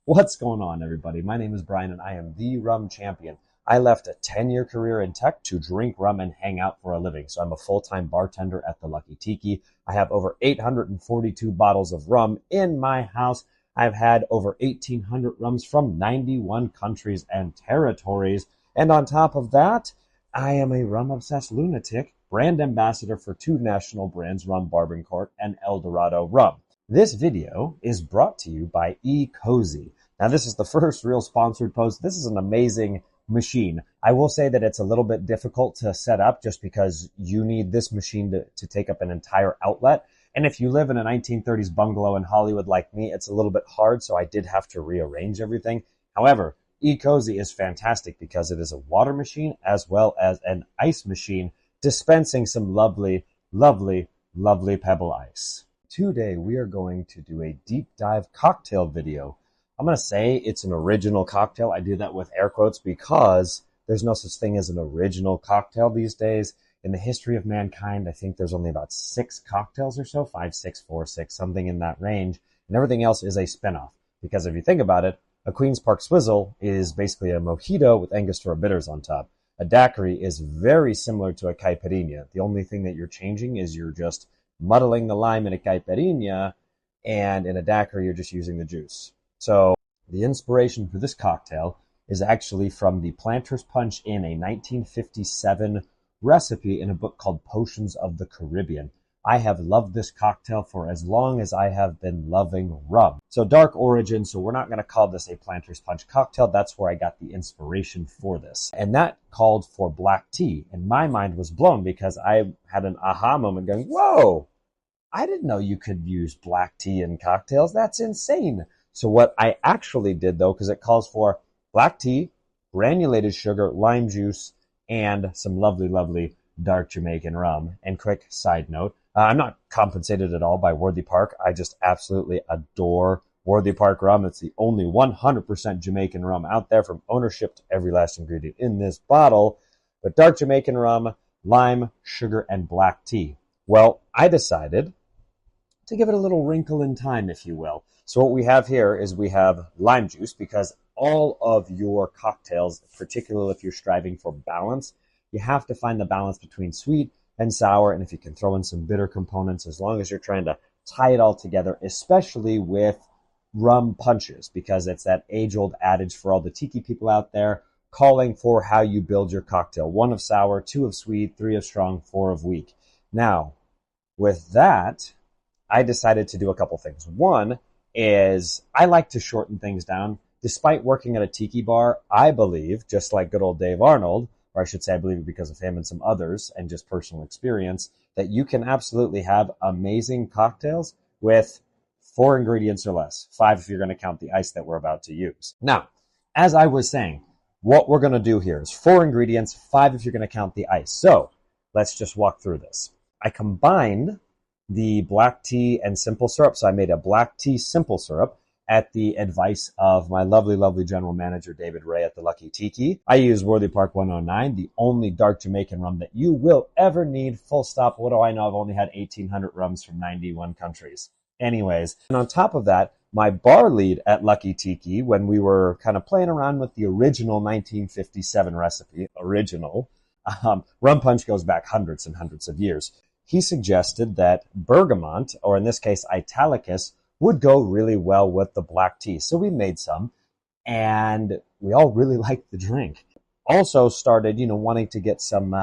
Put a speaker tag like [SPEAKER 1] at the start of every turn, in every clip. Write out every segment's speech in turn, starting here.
[SPEAKER 1] What's going on, everybody? My name is Brian, and I am the rum champion. I left a 10-year career in tech to drink rum and hang out for a living. So I'm a full-time bartender at the Lucky Tiki. I have over 842 bottles of rum in my house. I've had over 1,800 rums from 91 countries and territories. And on top of that, I am a rum-obsessed lunatic, brand ambassador for two national brands, Rum Barbancourt and El Dorado Rum. This video is brought to you by eCozy. Now, this is the first real sponsored post. This is an amazing machine. I will say that it's a little bit difficult to set up just because you need this machine to take up an entire outlet. And if you live in a 1930s bungalow in Hollywood like me, it's a little bit hard, so I did have to rearrange everything. However, eCozy is fantastic because it is a water machine as well as an ice machine dispensing some lovely, lovely, lovely pebble ice. Today, we are going to do a deep dive cocktail video. I'm going to say it's an original cocktail. I do that with air quotes because there's no such thing as an original cocktail these days. In the history of mankind, I think there's only about 6 cocktails or so, 5, 6, 4, 6, something in that range. And everything else is a spinoff. Because if you think about it, a Queen's Park Swizzle is basically a mojito with Angostura bitters on top. A daiquiri is very similar to a caipirinha. The only thing that you're changing is you're just muddling the lime in a caipirinha, and in a daiquiri, you're just using the juice. So the inspiration for this cocktail is actually from the Planter's Punch in a 1957 recipe in a book called Potions of the Caribbean. I have loved this cocktail for as long as I have been loving rum. So dark origin, so we're not going to call this a Planter's Punch cocktail. That's where I got the inspiration for this. And that called for black tea. And my mind was blown because I had an aha moment going, whoa, I didn't know you could use black tea in cocktails. That's insane. So what I actually did, though, because it calls for black tea, granulated sugar, lime juice, and some lovely, lovely dark Jamaican rum. And quick side note, I'm not compensated at all by Worthy Park. I just absolutely adore Worthy Park rum. It's the only 100% Jamaican rum out there, from ownership to every last ingredient in this bottle. But dark Jamaican rum, lime, sugar, and black tea. Well, I decided to give it a little wrinkle in time, if you will. So what we have here is we have lime juice, because all of your cocktails, particularly if you're striving for balance, you have to find the balance between sweet and sour, and if you can throw in some bitter components, as long as you're trying to tie it all together, especially with rum punches, because it's that age-old adage for all the tiki people out there calling for how you build your cocktail. 1 of sour, 2 of sweet, 3 of strong, 4 of weak. Now, with that, I decided to do a couple things. One is I like to shorten things down. Despite working at a tiki bar, I believe, just like good old Dave Arnold, or I should say I believe it because of him and some others and just personal experience, that you can absolutely have amazing cocktails with 4 ingredients or less. 5 if you're going to count the ice that we're about to use. Now, as I was saying, what we're going to do here is 4 ingredients, 5 if you're going to count the ice. So let's just walk through this. I combined the black tea and simple syrup. So I made a black tea simple syrup at the advice of my lovely, lovely general manager, David Ray at the Lucky Tiki. I use Worthy Park 109, the only dark Jamaican rum that you will ever need, full stop. What do I know? I've only had 1,800 rums from 91 countries. Anyways, and on top of that, my bar lead at Lucky Tiki, when we were kind of playing around with the original 1957 recipe, rum punch goes back hundreds and hundreds of years. He suggested that Bergamont, or in this case Italicus, would go really well with the black tea. So we made some, and we all really liked the drink. Also started, wanting to get some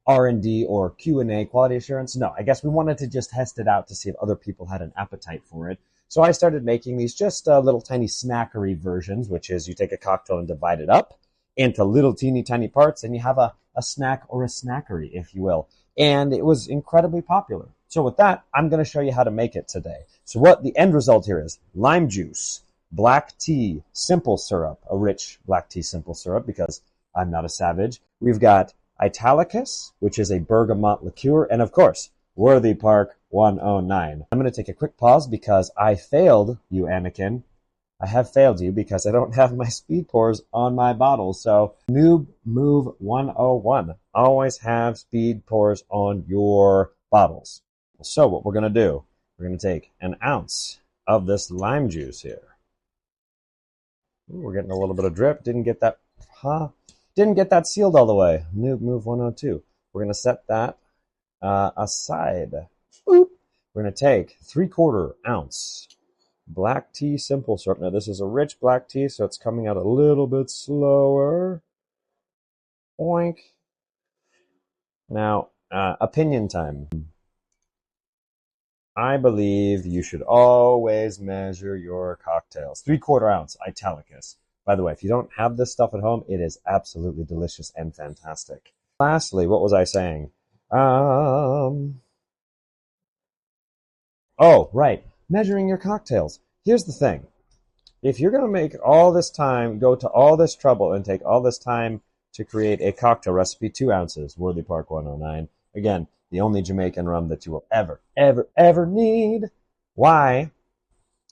[SPEAKER 1] R&D or Q&A, quality assurance. No, I guess we wanted to just test it out to see if other people had an appetite for it. So I started making these just little tiny snackery versions, which is you take a cocktail and divide it up into little teeny tiny parts, and you have a snack or a snackery, if you will. And it was incredibly popular. So with that, I'm going to show you how to make it today. So what the end result here is: lime juice, black tea, simple syrup, a rich black tea simple syrup because I'm not a savage. We've got Italicus, which is a Bergamont liqueur, and of course, Worthy Park 109. I'm going to take a quick pause because I failed you, Anakin. I have failed you because I don't have my speed pours on my bottle. So noob move 101. Always have speed pours on your bottles. So what we're going to do, we're going to take an ounce of this lime juice here. Ooh, we're getting a little bit of drip. Didn't get that, Didn't get that sealed all the way. Move 102. We're going to set that aside. Boop. We're going to take 3/4 ounce black tea simple syrup. Now, this is a rich black tea, so it's coming out a little bit slower. Oink. Now, opinion time. I believe you should always measure your cocktails. 3/4 ounce Italicus. By the way, if you don't have this stuff at home, it is absolutely delicious and fantastic. Lastly, what was I saying? Oh, right. Measuring your cocktails. Here's the thing. If you're going to make all this time, go to all this trouble, and take all this time to create a cocktail recipe, 2 ounces, Worthy Park 109. Again, the only Jamaican rum that you will ever need. Why,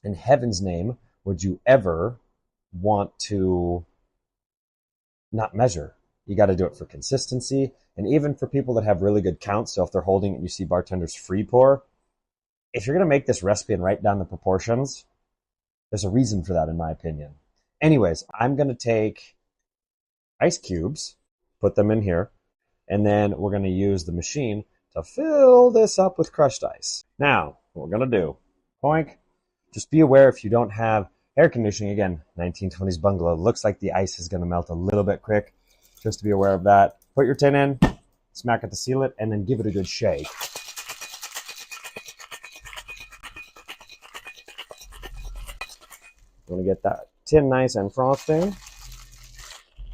[SPEAKER 1] in heaven's name, would you ever want to not measure? You got to do it for consistency. And even for people that have really good counts, so if they're holding it and you see bartenders free pour, if you're going to make this recipe and write down the proportions, there's a reason for that, in my opinion. Anyways, I'm going to take ice cubes, put them in here, and then we're going to use the machine to fill this up with crushed ice. Now, what we're going to do, poink, just be aware if you don't have air conditioning, again, 1920s bungalow, looks like the ice is going to melt a little bit quick. Just to be aware of that. Put your tin in, smack it to seal it, and then give it a good shake. You want to get that tin nice and frosty. And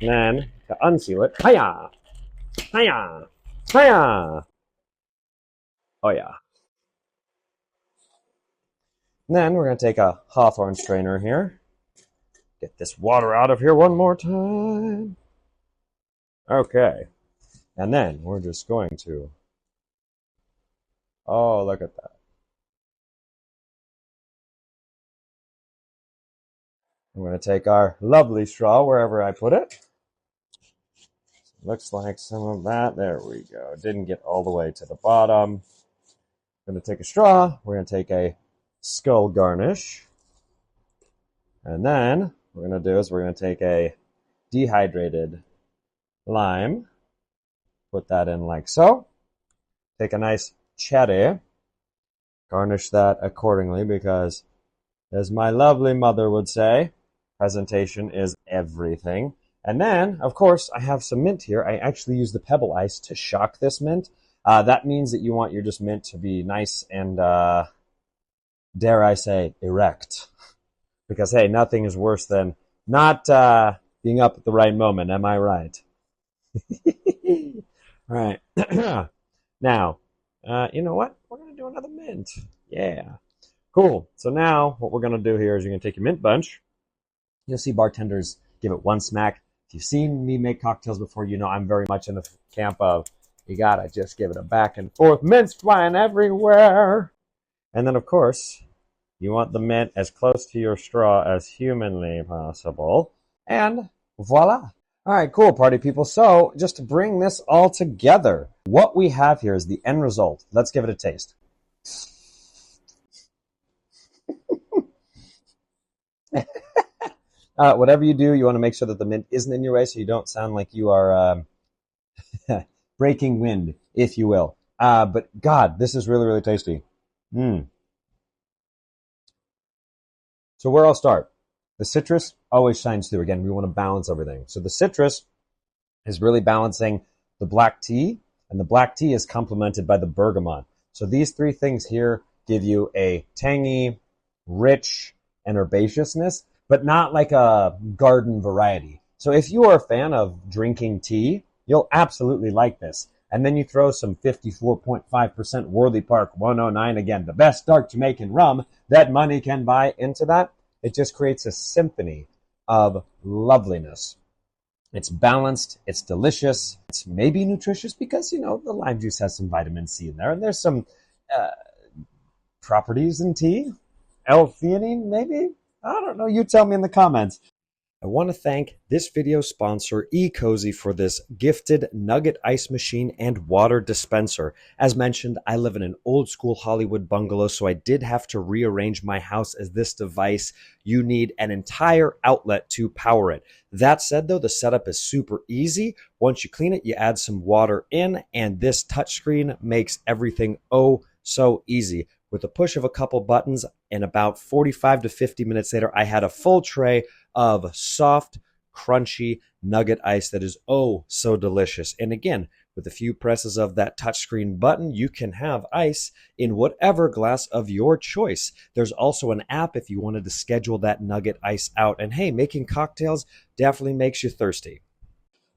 [SPEAKER 1] then, to unseal it, hiya! Hiya! Hiya! Oh yeah. And then we're going to take a Hawthorne strainer here. Get this water out of here one more time. Okay. And then we're just going to... Oh, look at that. I'm going to take our lovely straw wherever I put it. Looks like some of that. There we go. Didn't get all the way to the bottom. I'm going to take a straw. We're going to take a skull garnish. And then what we're going to do is we're going to take a dehydrated lime. Put that in like so. Take a nice cherry. Garnish that accordingly because, as my lovely mother would say, presentation is everything. And then, of course, I have some mint here. I actually use the pebble ice to shock this mint. That means that you want your just mint to be nice and, dare I say, erect. Because, hey, nothing is worse than not being up at the right moment. Am I right? All right. Now, you know what? We're going to do another mint. Yeah. Cool. So now what we're going to do here is you're going to take your mint bunch. You'll see bartenders give it one smack. If you've seen me make cocktails before, you know I'm very much in the camp of you got to just give it a back and forth. Mint's flying everywhere. And then, of course, you want the mint as close to your straw as humanly possible. And voila. All right, cool, party people. So just to bring this all together, what we have here is the end result. Let's give it a taste. Whatever you do, you want to make sure that the mint isn't in your way so you don't sound like you are breaking wind, if you will. But God, this is really, really tasty. So where I'll start. The citrus always shines through. Again, we want to balance everything. So the citrus is really balancing the black tea, and the black tea is complemented by the bergamot. So these three things here give you a tangy, rich, and herbaceousness, but not like a garden variety. So if you are a fan of drinking tea, you'll absolutely like this. And then you throw some 54.5% Worthy Park 109, again, the best dark Jamaican rum that money can buy, into that. It just creates a symphony of loveliness. It's balanced, it's delicious, it's maybe nutritious because, you know, the lime juice has some vitamin C in there, and there's some properties in tea. L-theanine, maybe? I don't know. You tell me in the comments. I want to thank this video sponsor, eCozy, for this gifted nugget ice machine and water dispenser. As mentioned, I live in an old school Hollywood bungalow, so I did have to rearrange my house as this device. You need an entire outlet to power it. That said, though, the setup is super easy. Once you clean it, you add some water in, and this touchscreen makes everything oh so easy. With a push of a couple buttons, and about 45 to 50 minutes later, I had a full tray of soft, crunchy nugget ice that is oh so delicious. And again, with a few presses of that touchscreen button, you can have ice in whatever glass of your choice. There's also an app if you wanted to schedule that nugget ice out. And hey, making cocktails definitely makes you thirsty.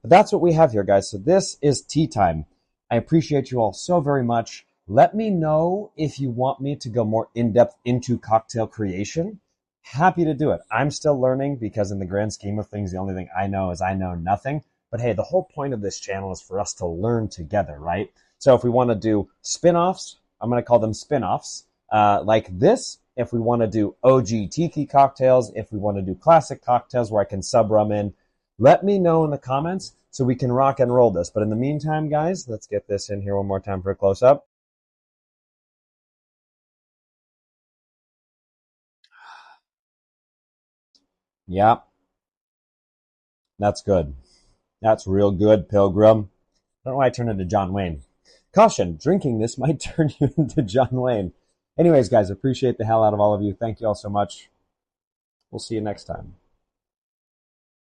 [SPEAKER 1] But that's what we have here, guys. So this is tea time. I appreciate you all so very much. Let me know if you want me to go more in-depth into cocktail creation. Happy to do it. I'm still learning because in the grand scheme of things, the only thing I know is I know nothing. But hey, the whole point of this channel is for us to learn together, right? So if we want to do spin-offs, I'm going to call them spin-offs, like this. If we want to do OG tiki cocktails, if we want to do classic cocktails where I can sub rum in, let me know in the comments so we can rock and roll this. But in the meantime, guys, let's get this in here one more time for a close-up. Yeah, that's good. That's real good, Pilgrim. I don't know why I turned into John Wayne. Caution, drinking this might turn you into John Wayne. Anyways, guys, appreciate the hell out of all of you. Thank you all so much. We'll see you next time.